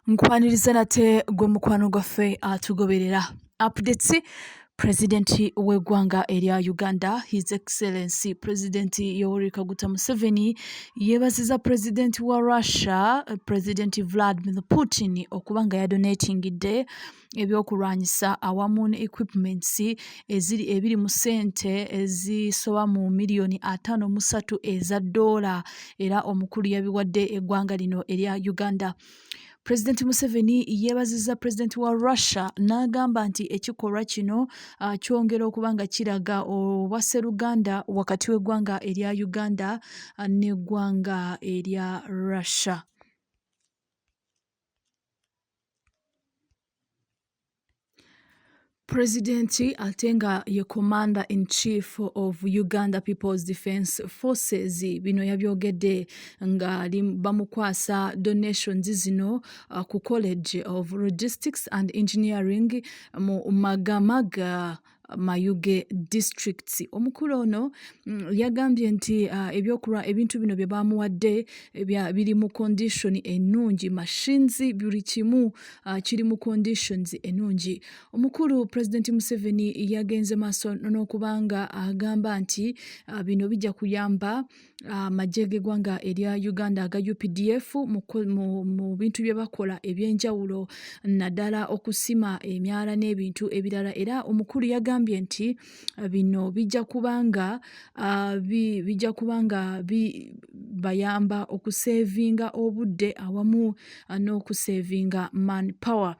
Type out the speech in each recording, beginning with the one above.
Nkwaniriza nate gwe mukwano gwaffe atugoberera updates. President w'eggwanga erya Uganda, His Excellency President Yoweri Kaguta Museveni yeebaziza President wa Russia, President Vladimir Putin okuba nga yadonatingidde ebyokulwanyisa awamu ne equipments ebiri mu ssente ezisoba mu miliyoni 53 eza $, era omukulu yabiwadde eggwanga lino erya Uganda. President Museveni yeebazizza President wa Russia n'agamba nti ekikolwa kino kyongera okuba nga kiraga obwasseruganda wakati w'eggwanga erya Uganda n'eggwanga erya Russia. President ate nga ye Commander in Chief of Uganda People's Defence Forces bino yabyogedde nga bamukwasa donations zino ku College of Logistics and Engineering mu Magamaga Mayuge districts. Omukulu ono yagambye nti ebintu bino bye bamuwadde biri mu condition ennungi, machines buli kimu kiri mu conditions ennungi. Omukulu President Museveni yagenze maaso n'okubanga agamba nti bino bijja kuyamba amagye g'eggwanga erya Uganda aga UPDF mu bintu bye bakola eby'enjawulo, naddala okusima emyala n'ebintu ebirala. Era omukulu yagambye nti bino bijja kubanga bayamba okusevinga obudde awamu n'okusevinga manpower.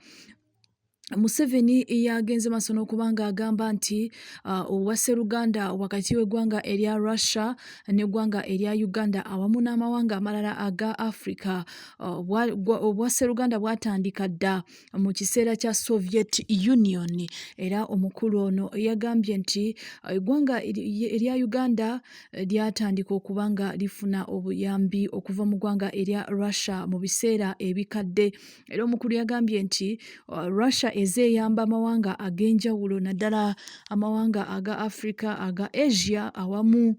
Museveni yagenze maaso n'okubanga agamba nti obwasseruganda wakati w'eggwanga erya Russia n'eggwanga erya Uganda awamu n'amawanga amalala aga Africa obwasseruganda bwatandika dda mu kiseera kya Soviet Union. Era omukulu ono yagambye nti eggwanga erya Uganda lyatandika okuba nga lifuna obuyambi okuva mu ggwanga erya Russia mu biseera ebikadde. Era omukulu yagambye nti Russia ezeeyamba amawanga ag'enjawulo, naddala amawanga aga Africa, aga Asia awamu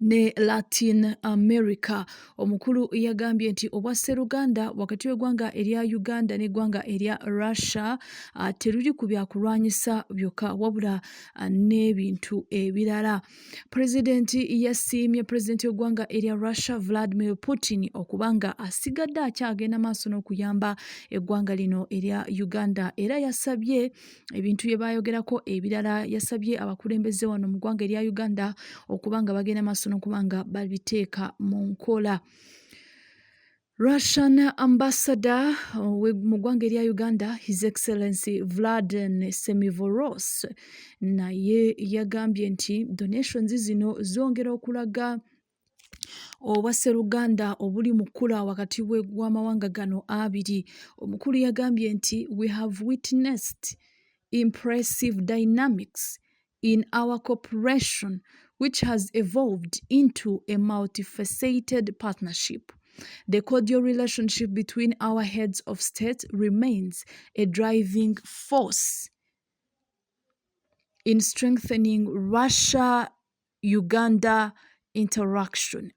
ne Latin America. Omukulu yagambye nti obwasseruganda wakati w'eggwanga erya Uganda n'eggwanga erya Russia teruli ku byakulwanyisa byokka wabula n'ebintu ebirala. President yasiimye President w'eggwanga erya Russia Vladimir Putin okubanga asigadde akyagenda maaso n'okuyamba eggwanga lino erya Uganda. Era yasabye ebintu bye baayogerako ebirala, yasabye abakulembeze wano mu ggwanga erya Uganda okubanga bagenda maaso n'okubanga babiteeka mu nkola. Russian ambassador mu ggwanga erya Uganda, His Excellency Vladimir Semivoros, naye yagambye nti donations zino zongera okulaga obwasseruganda obuli mu kkula wakati w'amawanga gano abiri. Omukulu yagambye nti we have witnessed impressive dynamics in our cooperation which has evolved into a multifaceted partnership. The cordial relationship between our heads of state remains a driving force in strengthening Russia-Uganda interaction.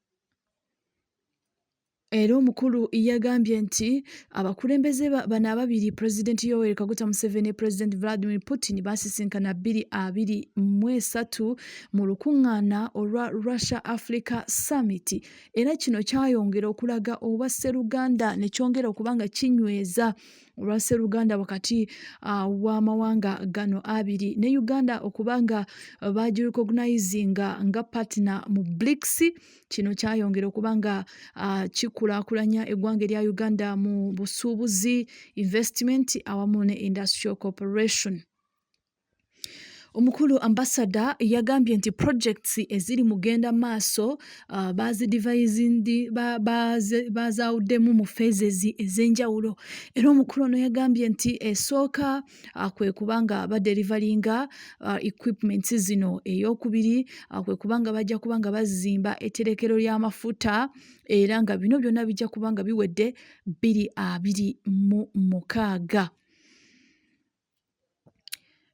Era omukulu yagambye nti abakulembeze bano ababiri, President Yoweri Kaguta Museveni ne President Vladimir Putin, baasisinkana 2023 mu lukuŋŋaana olwa Russia Africa Summit. Era kino kyayongera okulaga obwasseruganda ne kyongera okuba nga kinyweza olwasseruganda wakati w'amawanga gano abiri ne Uganda okuba nga bagirecognizinga nga partner mu BRICS. Kino kyayongera okuba nga kikulaakulanya eggwanga erya Uganda mu busuubuzi, investment awamu ne industrial cooperation. Omukulu ambassador yagambye nti projects eziri mugenda maaso bazaawuddemu mu phases ez'enjawulo. Era omukulu ono yagambye nti esooka kwe kubanga baderivalinga equipments zino. Ey'okubiri kwe kubanga bajja kubanga bazimba etterekero ly'amafuta, era nga bino byonna bijja kubanga biwedde 2026.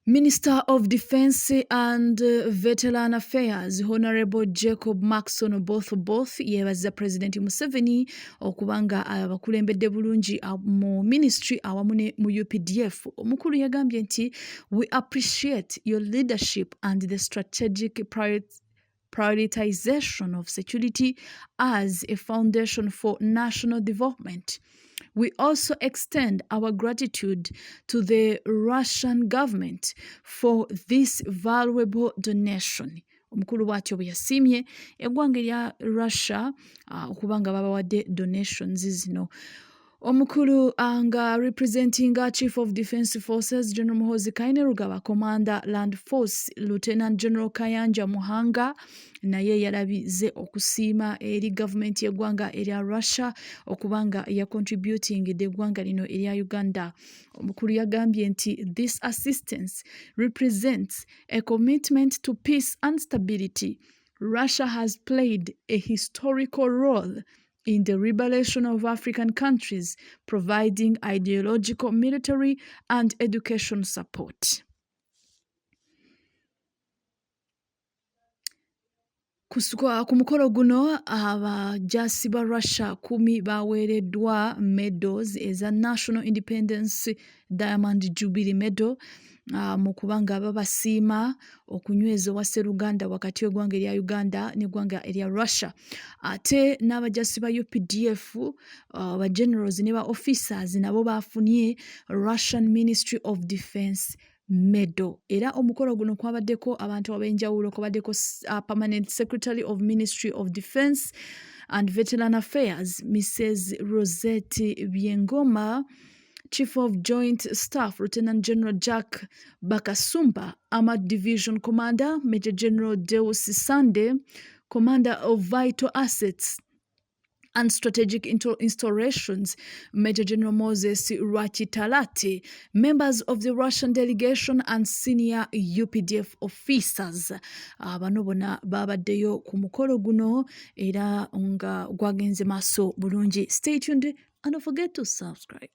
Minister of Defence and Veteran Affairs Honorable Jacob Maxon both yeebaza President Museveni okubanga abakulembedde bulungi mu ministry awamu ne mu UPDF. Omukulu yagambye nti we appreciate your leadership and the strategic prioritization of security as a foundation for national development. We also extend our gratitude to the Russian government for this valuable donation. Omukulu bw'atyo bwe yasiimye eggwanga erya Russia okubanga babawadde donations zino. Omukulu nga representing Chief of Defence Forces General Muhoozi Kainerugaba, Commander Land Force Lieutenant General Kayanja Muhanga naye yalabize okusiima eri gavumenti y'eggwanga erya Russia okubanga ya contributing eggwanga lino erya Uganda. Omukulu yagambye nti this assistance represents a commitment to peace and stability. Russia has played a historical role in the liberation of African countries, providing ideological, military, and education support. Ku mukolo guno abajaasi ba Russia 10 baweereddwa medals eza National Independence Diamond Jubilee Medal mu kubanga babasiima okunyweza owa Sseruganda wakati w'eggwanga erya Uganda n'eggwanga erya Russia. Ate n'abajaasi ba UPDF ba generals ne ba officers nabo bafunye Russian Ministry of Defence medal. Era omukolo guno kwabaddeko abantu ab'enjawulo, kwabaddeko Permanent Secretary of Ministry of Defence and Veteran Affairs Mrs. Rosette Byengoma, Chief of Joint Staff Lieutenant General Jack Bakasumba, Armored Division Commander Major General Deus Sande, Commander of Vital Assets and Strategic Installations Major General Moses Rachitalati, members of the Russian delegation and senior UPDF officers. Bano bona babaddeyo ku mukolo guno era nga gwagenze maaso bulungi. Stay tuned and don't forget to subscribe.